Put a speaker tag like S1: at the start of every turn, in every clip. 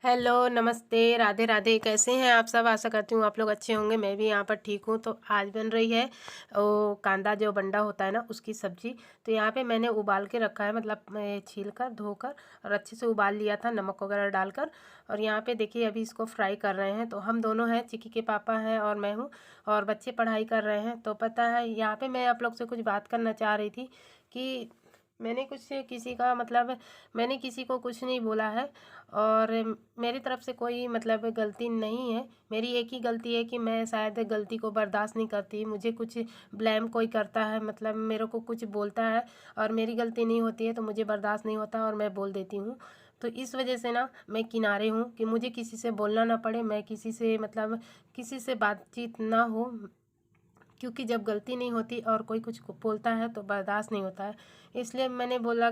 S1: Hello, नमस्ते, राधे राधे। कैसे हैं आप सब? आशा करती हूँ आप लोग अच्छे होंगे। मैं भी यहाँ पर ठीक हूँ। तो आज बन रही है वो कांदा जो बंडा होता है ना, उसकी सब्ज़ी। तो यहाँ पे मैंने उबाल के रखा है, मतलब मैं छील कर धोकर और अच्छे से उबाल लिया था नमक वगैरह डालकर। और यहाँ पे देखिए अभी इसको फ्राई कर रहे हैं। तो हम दोनों हैं, चिक्की के पापा हैं और मैं हूँ, और बच्चे पढ़ाई कर रहे हैं। तो पता है यहाँ पे मैं आप लोग से कुछ बात करना चाह रही थी कि मैंने कुछ किसी का मतलब मैंने किसी को कुछ नहीं बोला है, और मेरी तरफ से कोई मतलब गलती नहीं है। मेरी एक ही गलती है कि मैं शायद गलती को बर्दाश्त नहीं करती। मुझे कुछ ब्लेम कोई करता है, मतलब मेरे को कुछ बोलता है और मेरी गलती नहीं होती है तो मुझे बर्दाश्त नहीं होता और मैं बोल देती हूँ। तो इस वजह से ना मैं किनारे हूँ कि मुझे किसी से बोलना ना पड़े, मैं किसी से मतलब किसी से बातचीत ना हो, क्योंकि जब गलती नहीं होती और कोई कुछ बोलता है तो बर्दाश्त नहीं होता है। इसलिए मैंने बोला,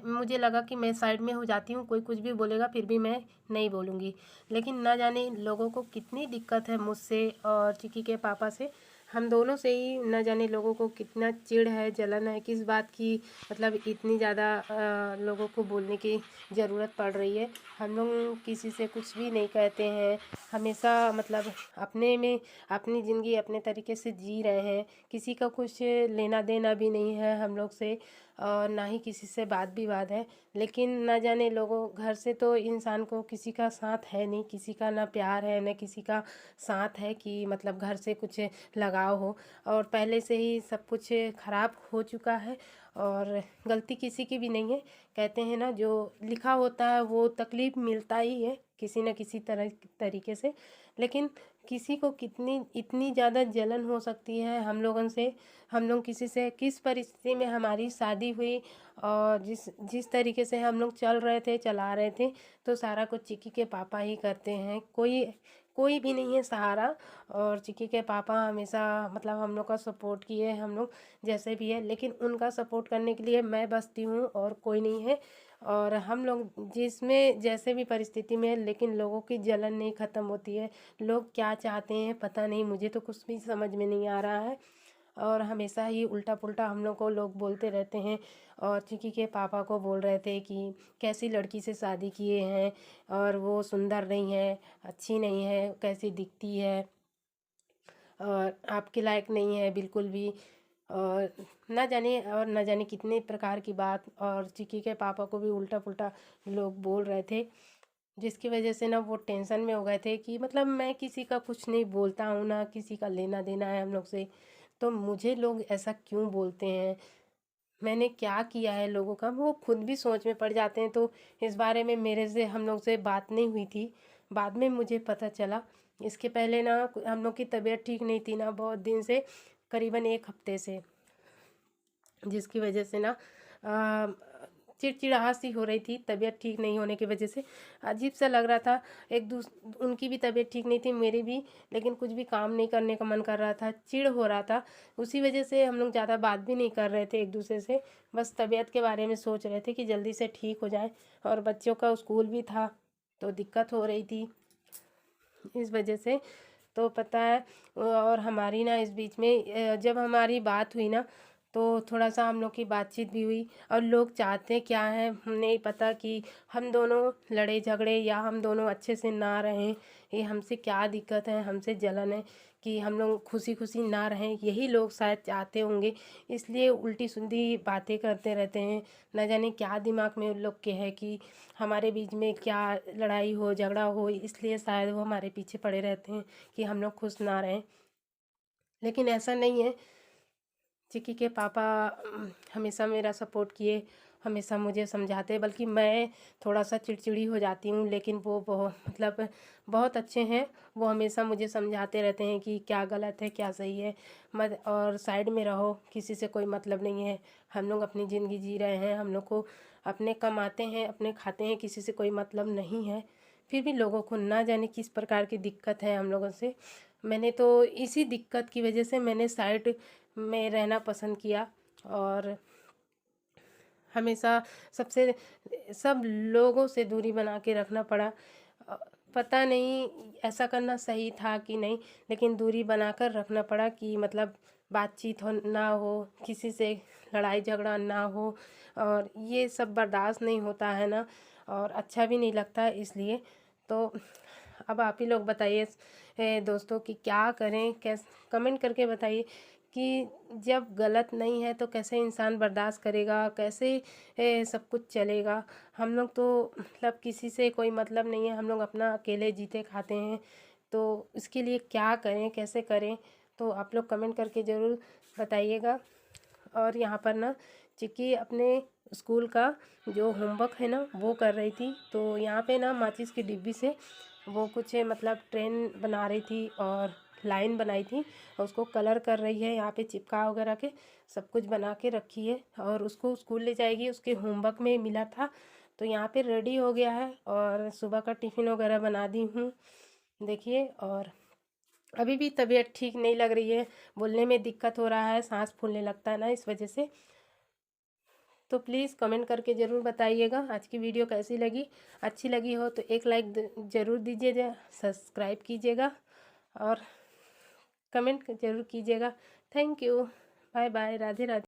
S1: मुझे लगा कि मैं साइड में हो जाती हूँ, कोई कुछ भी बोलेगा फिर भी मैं नहीं बोलूँगी। लेकिन ना जाने लोगों को कितनी दिक्कत है मुझसे और चिक्की के पापा से, हम दोनों से ही न जाने लोगों को कितना चिढ़ है, जलन है, किस बात की मतलब इतनी ज़्यादा लोगों को बोलने की ज़रूरत पड़ रही है। हम लोग किसी से कुछ भी नहीं कहते हैं, हमेशा मतलब अपने में अपनी ज़िंदगी अपने तरीके से जी रहे हैं। किसी का कुछ लेना देना भी नहीं है हम लोग से, और ना ही किसी से बात विवाद है। लेकिन ना जाने लोगों घर से तो इंसान को किसी का साथ है नहीं, किसी का ना प्यार है ना किसी का साथ है कि मतलब घर से कुछ लगाव हो, और पहले से ही सब कुछ खराब हो चुका है और गलती किसी की भी नहीं है। कहते हैं ना, जो लिखा होता है वो तकलीफ़ मिलता ही है किसी न किसी तरह तरीके से। लेकिन किसी को कितनी इतनी ज़्यादा जलन हो सकती है हम लोगों से, हम लोग किसी से किस परिस्थिति में हमारी शादी हुई और जिस जिस तरीके से हम लोग चल रहे थे चला रहे थे, तो सारा कुछ चिक्की के पापा ही करते हैं। कोई कोई भी नहीं है सहारा, और चिक्की के पापा हमेशा मतलब हम लोग का सपोर्ट किए, हम लोग जैसे भी है, लेकिन उनका सपोर्ट करने के लिए मैं बसती हूँ और कोई नहीं है। और हम लोग जिसमें जैसे भी परिस्थिति में है, लेकिन लोगों की जलन नहीं ख़त्म होती है। लोग क्या चाहते हैं पता नहीं, मुझे तो कुछ भी समझ में नहीं आ रहा है। और हमेशा ही उल्टा पुल्टा हम लोग को लोग बोलते रहते हैं। और चिक्की के पापा को बोल रहे थे कि कैसी लड़की से शादी किए हैं, और वो सुंदर नहीं है, अच्छी नहीं है, कैसी दिखती है और आपके लायक नहीं है बिल्कुल भी। और ना जाने कितने प्रकार की बात, और चिक्की के पापा को भी उल्टा पुल्टा लोग बोल रहे थे, जिसकी वजह से ना वो टेंशन में हो गए थे कि मतलब मैं किसी का कुछ नहीं बोलता हूँ, ना किसी का लेना देना है हम लोग से, तो मुझे लोग ऐसा क्यों बोलते हैं, मैंने क्या किया है लोगों का, वो खुद भी सोच में पड़ जाते हैं। तो इस बारे में मेरे से हम लोग से बात नहीं हुई थी, बाद में मुझे पता चला। इसके पहले ना हम लोग की तबीयत ठीक नहीं थी ना बहुत दिन से, करीबन एक हफ्ते से, जिसकी वजह से ना चिड़चिड़ाहट सी हो रही थी तबीयत ठीक नहीं होने की वजह से। अजीब सा लग रहा था, उनकी भी तबीयत ठीक नहीं थी, मेरी भी, लेकिन कुछ भी काम नहीं करने का मन कर रहा था, चिढ़ हो रहा था। उसी वजह से हम लोग ज़्यादा बात भी नहीं कर रहे थे एक दूसरे से, बस तबीयत के बारे में सोच रहे थे कि जल्दी से ठीक हो जाए। और बच्चों का स्कूल भी था तो दिक्कत हो रही थी इस वजह से। तो पता है, और हमारी ना इस बीच में जब हमारी बात हुई ना, तो थोड़ा सा हम लोग की बातचीत भी हुई। और लोग चाहते क्या हैं नहीं पता, कि हम दोनों लड़े झगड़े या हम दोनों अच्छे से ना रहें, ये हमसे क्या दिक्कत है, हमसे जलन है कि हम लोग खुशी खुशी ना रहें, यही लोग शायद चाहते होंगे। इसलिए उल्टी सुलटी बातें करते रहते हैं। न जाने क्या दिमाग में उन लोग के है कि हमारे बीच में क्या लड़ाई हो झगड़ा हो, इसलिए शायद वो हमारे पीछे पड़े रहते हैं कि हम लोग खुश ना रहें। लेकिन ऐसा नहीं है। चिक्की के पापा हमेशा मेरा सपोर्ट किए, हमेशा मुझे समझाते, बल्कि मैं थोड़ा सा चिड़चिड़ी हो जाती हूँ, लेकिन वो बहुत मतलब बहुत अच्छे हैं। वो हमेशा मुझे समझाते रहते हैं कि क्या गलत है क्या सही है, मत और साइड में रहो, किसी से कोई मतलब नहीं है, हम लोग अपनी ज़िंदगी जी रहे हैं, हम लोग को अपने कमाते हैं अपने खाते हैं, किसी से कोई मतलब नहीं है। फिर भी लोगों को ना जाने किस प्रकार की दिक्कत है हम लोगों से। मैंने तो इसी दिक्कत की वजह से मैंने साइड में रहना पसंद किया, और हमेशा सबसे सब लोगों से दूरी बना के रखना पड़ा। अ, पता नहीं ऐसा करना सही था कि नहीं, लेकिन दूरी बनाकर रखना पड़ा कि मतलब बातचीत हो ना हो, किसी से लड़ाई झगड़ा ना हो, और ये सब बर्दाश्त नहीं होता है ना, और अच्छा भी नहीं लगता इसलिए। तो अब आप ही लोग बताइए दोस्तों कि क्या करें, कैसे कमेंट करके बताइए कि जब गलत नहीं है तो कैसे इंसान बर्दाश्त करेगा, कैसे सब कुछ चलेगा। हम लोग तो मतलब किसी से कोई मतलब नहीं है, हम लोग अपना अकेले जीते खाते हैं। तो इसके लिए क्या करें, कैसे करें, तो आप लोग कमेंट करके ज़रूर बताइएगा। और यहाँ पर ना चिक्की अपने स्कूल का जो होमवर्क है ना वो कर रही थी। तो यहाँ पे ना माचिस की डिब्बी से वो कुछ मतलब ट्रेन बना रही थी और लाइन बनाई थी और उसको कलर कर रही है। यहाँ पे चिपका वगैरह के सब कुछ बना के रखी है और उसको स्कूल ले जाएगी, उसके होमवर्क में मिला था। तो यहाँ पे रेडी हो गया है और सुबह का टिफ़िन वगैरह बना दी हूँ, देखिए। और अभी भी तबीयत ठीक नहीं लग रही है, बोलने में दिक्कत हो रहा है, सांस फूलने लगता है ना, इस वजह से। तो प्लीज़ कमेंट करके ज़रूर बताइएगा आज की वीडियो कैसी लगी। अच्छी लगी हो तो एक लाइक ज़रूर दीजिएगा, सब्सक्राइब कीजिएगा और कमेंट ज़रूर कीजिएगा। Thank you, bye bye, Radhe Radhe.